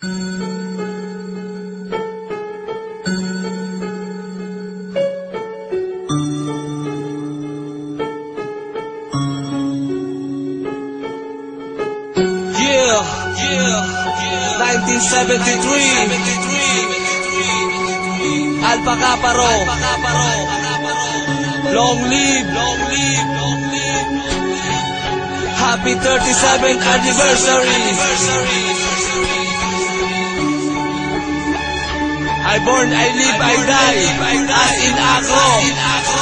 1973 Alpha Kappa Rho, long live, happy 37th anniversary. I born, I live, I die, as in Acro.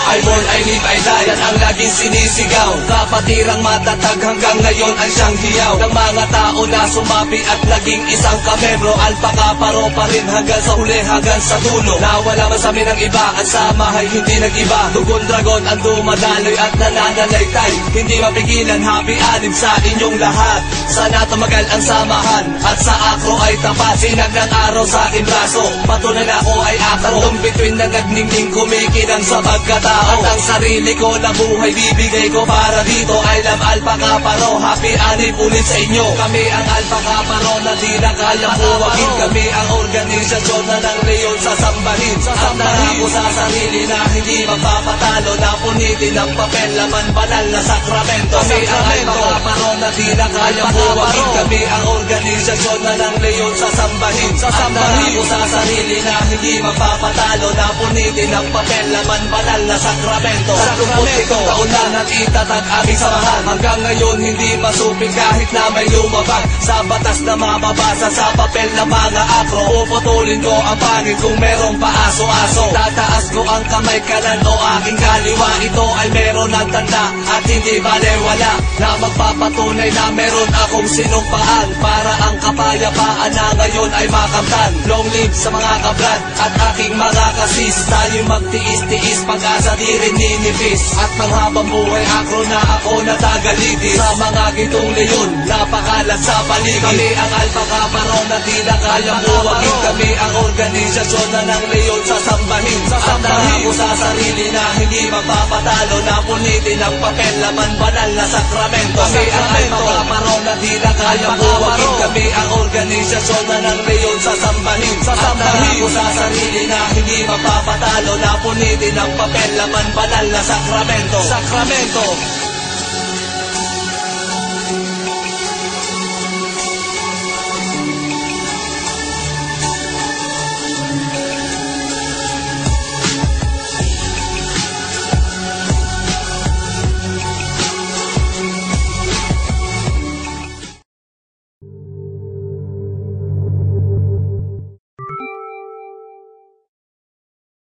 I born, I live, I die, yan ang laging sinisigaw. Kapatirang matatag hanggang ngayon ang siyang hiyaw ng mga tao na sumapi at naging isang kamembro. Alpha Kappa Rho pa rin hanggang sa huli, hanggang sa dulo. Nawala man sa amin ang iba, ang sama ay hindi nag-iba. Dugon dragon ang dumadaloy at nananalaytay, hindi mapigilan, happy alib sa inyong lahat. Sana tumagal ang samahan at sa Acro ay tapat. Sinag ng araw sa aking braso, patunay na ako ay Acro. Tong bituin na nagningning kumikinang sa pagkatao. At ang sarili ko na buhay bibigay ko para dito. I love Alpha Kappa Rho, happy anib ulit sa inyo. Kami ang Alpha Kappa Rho na di na kayang buwagin. Kami ang organisasyon na ng leyon sasambahin. At nangako sa sarili na hindi magpapatalo, na punitin ang papel, laman banal na sakramento. Kami ang Alpha Kappa Rho na di na kayang buwagin. Kami ang organisasyon na ng leyon sasambahin. At nangako sa sarili na hindi magpapatalo, na punitin ang papel, laman banal na sakramento. Sa 27 taon na nag-itatag aming samahan, hanggang ngayon hindi masupil kahit na may lumabag sa batas na mababasa sa papel na mga Acro. Puputulin ko ang pangil kung merong paaso-aso. Tataas ko ang kamay kanan o aking kaliwa, ito ay meron ng tanda at hindi balewala, na magpapatunay na meron akong sinumpaan para ang kapayapaan na ngayon ay makamtan. Long live sa mga kabrad at aking mga kasis, tayo magtiis-tiis, pag-asa di rin ninipis. At panghabang buhay Acro na ako natagalitis sa mga gitong leyon, napakalat sa paligid. Kami ang Alpha Kappa Rho na di na kayang buwagin. Kami ang organisasyon na ng leyon sasambahin. At nangako sa sarili na hindi magpapatalo, na punitin ang papel, laman banal na sakramento. Kami ang Alpha Kappa Rho na di na kayang buwagin. Kami ang organisasyon na ng leyon sasambahin. At nangako sa sarili na hindi magpapatalo, na punitin ang papel, laman banal na sakramento.